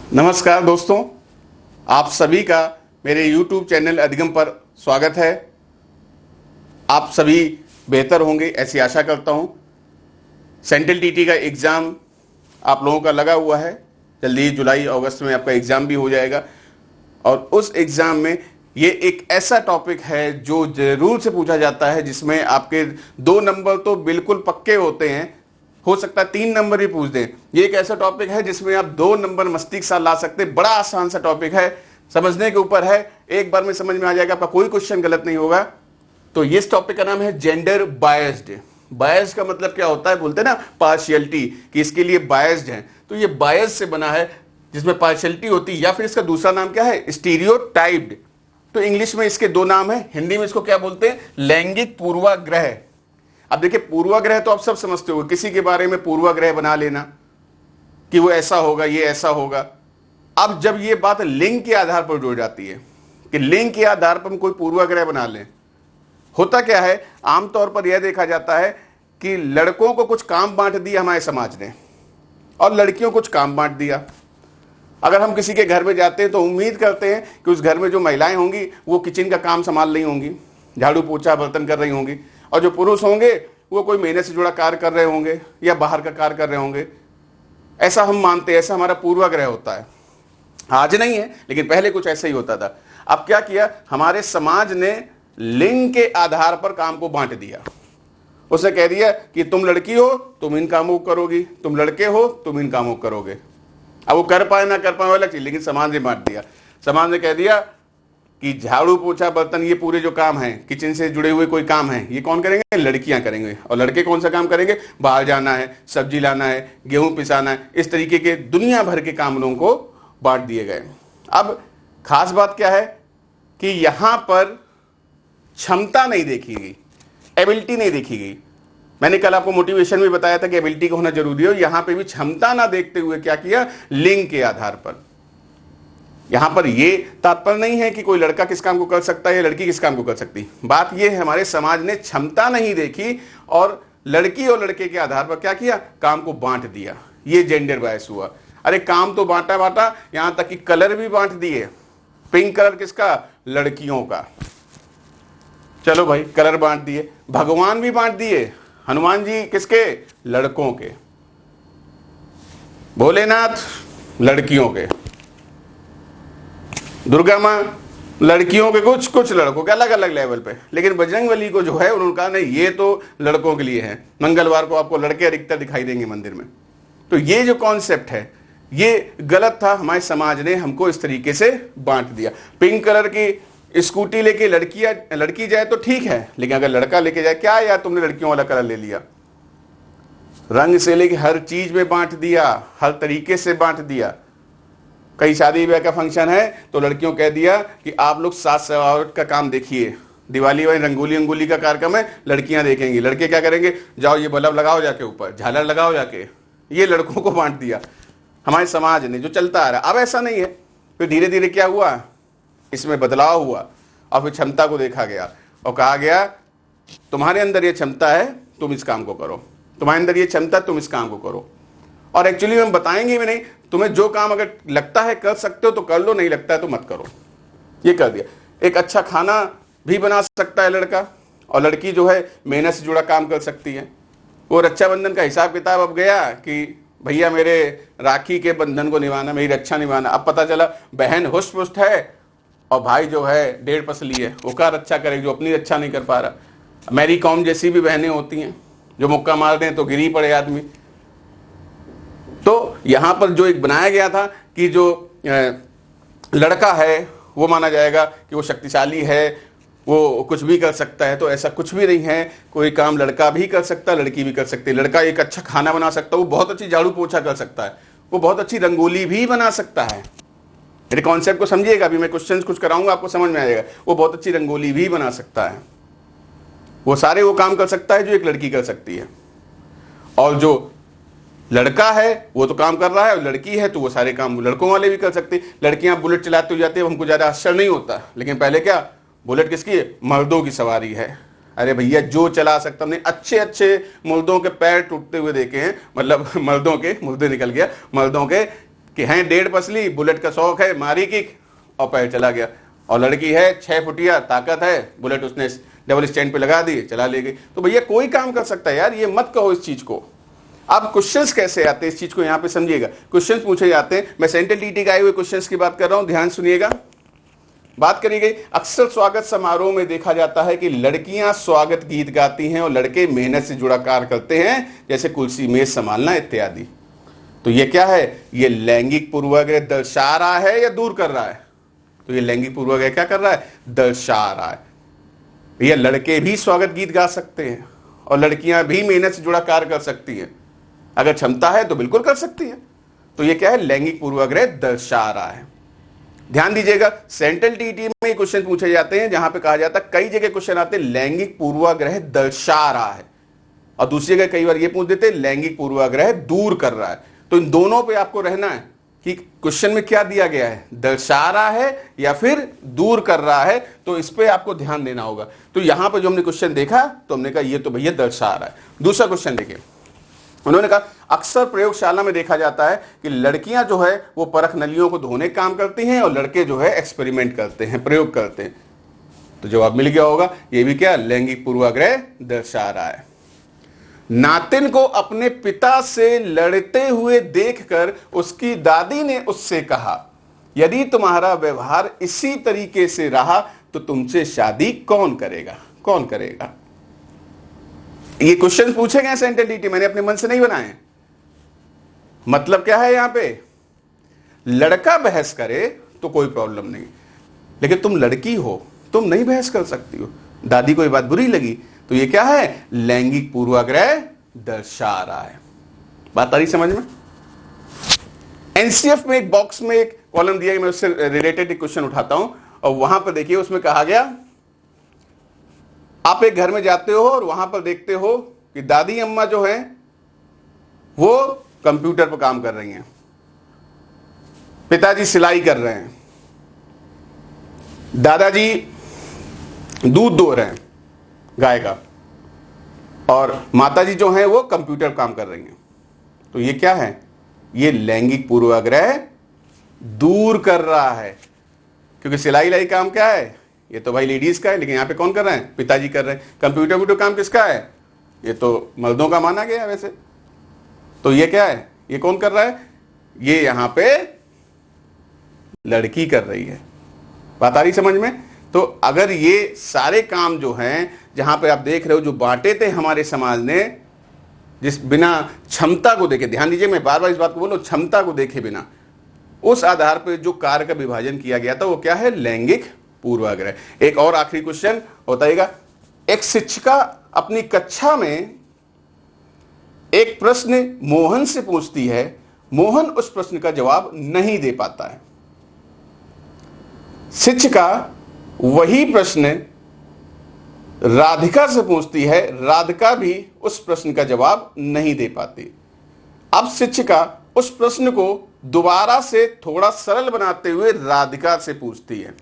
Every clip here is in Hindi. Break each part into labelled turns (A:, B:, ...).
A: नमस्कार दोस्तों, आप सभी का मेरे YouTube चैनल अधिगम पर स्वागत है। आप सभी बेहतर होंगे ऐसी आशा करता हूं। सेंट्रल टीटी का एग्ज़ाम आप लोगों का लगा हुआ है। जल्दी जुलाई अगस्त में आपका एग्ज़ाम भी हो जाएगा और उस एग्ज़ाम में ये एक ऐसा टॉपिक है जो जरूर से पूछा जाता है, जिसमें आपके 2 नंबर तो बिल्कुल पक्के होते हैं, हो सकता है 3 नंबर ही पूछ दें। ये एक ऐसा टॉपिक है जिसमें आप 2 नंबर मस्ती के साथ ला सकते हैं। बड़ा आसान सा टॉपिक है, समझने के ऊपर है, एक बार में समझ में आ जाएगा, आपका कोई क्वेश्चन गलत नहीं होगा। तो ये टॉपिक का नाम है जेंडर बायस्ड। बायस्ड का मतलब क्या होता है, बोलते हैं ना पार्शियलिटी, कि इसके लिए बायस्ड है। तो ये बायस से बना है जिसमें पार्शियलिटी होती है, या फिर इसका दूसरा नाम क्या है, स्टीरियोटाइप्ड। तो इंग्लिश में इसके 2 नाम है, हिंदी में इसको क्या बोलते हैं, लैंगिक पूर्वाग्रह। अब देखिए, पूर्वाग्रह तो आप सब समझते हो, किसी के बारे में पूर्वाग्रह बना लेना कि वो ऐसा होगा, ये ऐसा होगा। अब जब ये बात लिंग के आधार पर जुड़ जाती है कि लिंग के आधार पर हम कोई पूर्वाग्रह बना लें, होता क्या है, आमतौर पर यह देखा जाता है कि लड़कों को कुछ काम बांट दिया हमारे समाज ने और लड़कियों को कुछ काम बांट दिया। अगर हम किसी के घर में जाते हैं तो उम्मीद करते हैं कि उस घर में जो महिलाएं होंगी वो किचन का काम संभाल रही होंगी, झाड़ू पोछा बर्तन कर रही होंगी, और जो पुरुष होंगे वो कोई मेहनत से जुड़ा कार्य कर रहे होंगे या बाहर का कार्य कर रहे होंगे। ऐसा हम मानते हैं, ऐसा हमारा पूर्वाग्रह होता है। आज नहीं है, लेकिन पहले कुछ ऐसा ही होता था। अब क्या किया, हमारे समाज ने लिंग के आधार पर काम को बांट दिया। उसने कह दिया कि तुम लड़की हो तुम इन कामों को करोगी, तुम लड़के हो तुम इन कामों को करोगे। अब वो कर पाए ना कर पाए अलग चीज, लेकिन समाज ने बांट दिया। समाज ने कह दिया कि झाड़ू पोछा बर्तन, ये पूरे जो काम हैं, किचन से जुड़े हुए कोई काम हैं, ये कौन करेंगे, लड़कियां करेंगे। और लड़के कौन सा काम करेंगे, बाहर जाना है, सब्जी लाना है, गेहूं पिसाना है, इस तरीके के दुनिया भर के काम लोगों को बांट दिए गए। अब खास बात क्या है कि यहां पर क्षमता नहीं देखी गई, एबिलिटी नहीं देखी गई। मैंने कल आपको मोटिवेशन में बताया था कि एबिलिटी का होना जरूरी है, यहां पे भी क्षमता ना देखते हुए क्या किया, लिंग के आधार पर। यहां पर यह तात्पर्य नहीं है कि कोई लड़का किस काम को कर सकता है या लड़की किस काम को कर सकती। बात यह है, हमारे समाज ने क्षमता नहीं देखी और लड़की और लड़के के आधार पर क्या किया, काम को बांट दिया। ये जेंडर बायस हुआ। अरे काम तो बांटा, यहां तक कि कलर भी बांट दिए। पिंक कलर किसका, लड़कियों का। चलो भाई, कलर बांट दिए। भगवान भी बांट दिए, हनुमान जी किसके, लड़कों के। भोलेनाथ लड़कियों के, दुर्गा मां लड़कियों के, कुछ लड़कों के, अलग अलग लेवल पे। लेकिन बजरंगबली को जो है उन्होंने कहा नहीं, ये तो लड़कों के लिए है। मंगलवार को आपको लड़के अधिकतर दिखाई देंगे मंदिर में। तो ये जो कॉन्सेप्ट है ये गलत था, हमारे समाज ने हमको इस तरीके से बांट दिया। पिंक कलर की स्कूटी लेके लड़की जाए तो ठीक है, लेकिन अगर लड़का लेके जाए, क्या यार तुमने लड़कियों वाला कलर ले लिया। रंग से लेके हर चीज में बांट दिया, हर तरीके से बांट दिया। कहीं शादी ब्याह का फंक्शन है तो लड़कियों कह दिया कि आप लोग साज सजावट का काम देखिए, दिवाली वाली रंगोली अंगोली का कार्यक्रम है, लड़कियां देखेंगी। लड़के क्या करेंगे, जाओ ये बल्ब लगाओ जाके ऊपर, झालर लगाओ जाके। ये लड़कों को बांट दिया हमारे समाज ने, जो चलता आ रहा। अब ऐसा नहीं है। फिर धीरे धीरे क्या हुआ, इसमें बदलाव हुआ और फिर क्षमता को देखा गया और कहा गया तुम्हारे अंदर ये क्षमता है, तुम इस काम को करो, तुम्हारे अंदर ये क्षमता, तुम इस काम को करो। और एक्चुअली हम बताएंगे भी नहीं, तुम्हें जो काम अगर लगता है कर सकते हो तो कर लो, नहीं लगता है तो मत करो। ये कर दिया। एक अच्छा खाना भी बना सकता है लड़का, और लड़की जो है मेहनत से जुड़ा काम कर सकती है। वो रक्षाबंधन का हिसाब किताब अब गया कि भैया मेरे राखी के बंधन को निभाना, मेरी रक्षा निभाना। अब पता चला बहन हुष्ट पुष्ट है और भाई जो है 1.5 पसली है, वो क्या रक्षा करेगी, जो अपनी रक्षा नहीं कर पा रहा। मेरी कौम जैसी भी बहनें होती हैं जो मुक्का मार दें तो गिर ही पड़े आदमी। तो यहां पर जो एक बनाया गया था कि जो लड़का है वो माना जाएगा कि वो शक्तिशाली है, वो कुछ भी कर सकता है, तो ऐसा कुछ भी नहीं है। कोई काम लड़का भी कर सकता है, लड़की भी कर सकती है। लड़का एक अच्छा खाना बना सकता है, वो बहुत अच्छी झाड़ू पोछा कर सकता है, वो बहुत अच्छी रंगोली भी बना सकता है। मेरे कॉन्सेप्ट को समझिएगा, अभी मैं क्वेश्चंस कुछ कराऊंगा आपको समझ में आ जाएगा। वो बहुत अच्छी रंगोली भी बना सकता है, वो सारे वो काम कर सकता है जो एक लड़की कर सकती है। और जो लड़का है वो तो काम कर रहा है, और लड़की है तो वो सारे काम लड़कों वाले भी कर सकते हैं। लड़कियां बुलेट चलाते हो जाते हैं, हमको ज्यादा आश्चर्य नहीं होता, लेकिन पहले क्या, बुलेट किसकी है, मर्दों की सवारी है। अरे भैया जो चला सकता, हमने अच्छे मर्दों के पैर टूटते हुए देखे हैं, मतलब मर्दों के, मुर्दे निकल गया, मर्दों के कि हैं 1.5 पसली, बुलेट का शौक है, मारी किक और पैर चला गया। और लड़की है 6 फुटिया, ताकत है, बुलेट उसने डबल स्टैंड पे लगा दी, चला ले गई। तो भैया कोई काम कर सकता है यार, ये मत कहो इस चीज को। अब क्वेश्चंस कैसे आते हैं इस चीज को यहां पे समझिएगा। क्वेश्चंस पूछे जाते हैं, मैं सेंट्रल टीटी के आए हुए क्वेश्चंस की बात कर रहा हूं, ध्यान सुनिएगा। बात करी गई, अक्सर स्वागत समारोह में देखा जाता है कि लड़कियां स्वागत गीत गाती हैं और लड़के मेहनत से जुड़ा कार्य करते हैं, जैसे कुर्सी मेज संभालना इत्यादि। तो ये क्या है, ये लैंगिक पूर्वाग्रह दर्शा रहा है या दूर कर रहा है? तो ये लैंगिक पूर्वाग्रह क्या कर रहा है, दर्शा रहा है। भैया लड़के भी स्वागत गीत गा सकते हैं और लड़कियां भी मेहनत से जुड़ा कार्य कर सकती हैं, अगर क्षमता है तो बिल्कुल कर सकती है। तो ये क्या है, लैंगिक पूर्वाग्रह दर्शा रहा है। ध्यान दीजिएगा, सेंट्रल टीटी में क्वेश्चन पूछे जाते हैं जहां पे कहा जाता है, कई जगह क्वेश्चन आते हैं लैंगिक पूर्वाग्रह दर्शा रहा है, और दूसरी जगह कई बार ये पूछ देते हैं लैंगिक पूर्वाग्रह दूर कर रहा है। तो इन दोनों पे आपको रहना है कि क्वेश्चन में क्या दिया गया है, दर्शा रहा है या फिर दूर कर रहा है, तो इस पे आपको ध्यान देना होगा। तो यहां पर जो हमने क्वेश्चन देखा तो हमने कहा ये तो भैया दर्शा रहा है। दूसरा क्वेश्चन देखिए, उन्होंने कहा अक्सर प्रयोगशाला में देखा जाता है कि लड़कियां जो है वो परख नलियों को धोने का काम करती हैं और लड़के जो है एक्सपेरिमेंट करते हैं, प्रयोग करते हैं। तो जवाब मिल गया होगा, ये भी क्या लैंगिक पूर्वाग्रह दर्शा रहा है। नातिन को अपने पिता से लड़ते हुए देखकर उसकी दादी ने उससे कहा, यदि तुम्हारा व्यवहार इसी तरीके से रहा तो तुमसे शादी कौन करेगा? कौन करेगा? ये क्वेश्चन पूछे गए सेंट्रल टीटी, मैंने अपने मन से नहीं बनाए। मतलब क्या है, यहां पे लड़का बहस करे तो कोई प्रॉब्लम नहीं, लेकिन तुम लड़की हो, तुम नहीं बहस कर सकती हो। दादी को ये बात बुरी लगी, तो ये क्या है, लैंगिक पूर्वाग्रह दर्शा रहा है। बात आ रही समझ में? एनसीएफ में एक बॉक्स में एक कॉलम दिया, मैं उससे रिलेटेड एक क्वेश्चन उठाता हूं, और वहां पर देखिए उसमें कहा गया, आप एक घर में जाते हो और वहां पर देखते हो कि दादी अम्मा जो है वो कंप्यूटर पर काम कर रही हैं, पिताजी सिलाई कर रहे हैं, दादाजी दूध दो रहे हैं गाय का, और माताजी जो है वो कंप्यूटर काम कर रही हैं। तो ये क्या है, ये लैंगिक पूर्वाग्रह दूर कर रहा है, क्योंकि सिलाई काम क्या है, ये तो भाई लेडीज का है, लेकिन यहां पे कौन कर रहे हैं, पिताजी कर रहे हैं। कंप्यूटर काम किसका है, ये तो मर्दों का माना गया वैसे। तो ये क्या है, ये कौन कर रहा है, ये यहां पे लड़की कर रही है। बात आ रही समझ में? तो अगर ये सारे काम जो हैं, जहां पे आप देख रहे हो जो बांटे थे हमारे समाज ने, जिस बिना क्षमता को देखे, ध्यान दीजिए मैं बार बार इस बात को बोलूं, क्षमता को देखे बिना उस आधार पर जो कार्य का विभाजन किया गया था, वो क्या है, लैंगिक पूर्वाग्रह। एक और आखिरी क्वेश्चन बताइएगा, एक शिक्षिका अपनी कक्षा में एक प्रश्न मोहन से पूछती है, मोहन उस प्रश्न का जवाब नहीं दे पाता है। शिक्षिका वही प्रश्न राधिका से पूछती है, राधिका भी उस प्रश्न का जवाब नहीं दे पाती। अब शिक्षिका उस प्रश्न को दोबारा से थोड़ा सरल बनाते हुए राधिका से पूछती है।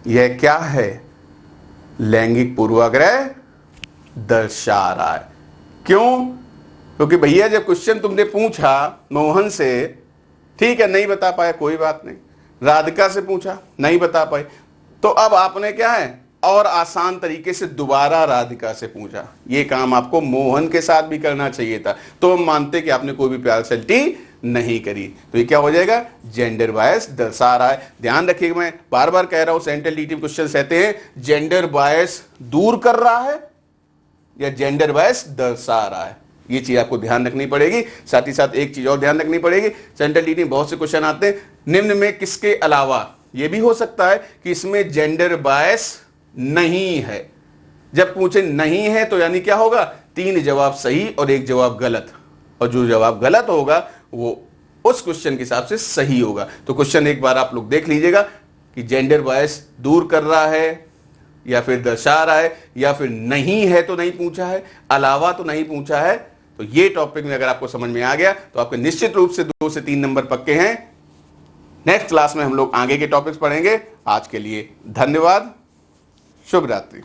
A: यह क्या है, लैंगिक पूर्वाग्रह दर्शा रहा है। क्यों? क्योंकि भैया जब क्वेश्चन तुमने पूछा मोहन से, ठीक है नहीं बता पाया कोई बात नहीं, राधिका से पूछा नहीं बता पाई, तो अब आपने क्या है और आसान तरीके से दोबारा राधिका से पूछा। ये काम आपको मोहन के साथ भी करना चाहिए था, तो हम मानते कि आपने कोई भी पार्शियलिटी नहीं करी। तो ये क्या हो जाएगा, जेंडर बायस दर्शा रहा है। ध्यान रखिएगा, मैं बार बार कह रहा हूं, सेंट्रल टीटी क्वेश्चन कहते हैं जेंडर बायस दूर कर रहा है या जेंडर बायस दर्शा रहा है। ये चीज आपको ध्यान रखनी पड़ेगी। साथ ही साथ एक चीज और ध्यान रखनी पड़ेगी, सेंट्रल टीटी में बहुत से क्वेश्चन आते हैं, निम्न में किसके अलावा, यह भी हो सकता है कि इसमें जेंडर बायस नहीं है। जब पूछे नहीं है तो यानी क्या होगा, 3 जवाब सही और 1 जवाब गलत, और जो जवाब गलत होगा वो उस क्वेश्चन के हिसाब से सही होगा। तो क्वेश्चन एक बार आप लोग देख लीजिएगा कि जेंडर बायस दूर कर रहा है या फिर दर्शा रहा है, या फिर नहीं है तो नहीं पूछा है, अलावा तो नहीं पूछा है। तो ये टॉपिक में अगर आपको समझ में आ गया तो आपके निश्चित रूप से 2 से 3 नंबर पक्के हैं। नेक्स्ट क्लास में हम लोग आगे के टॉपिक्स पढ़ेंगे। आज के लिए धन्यवाद, शुभ रात्रि।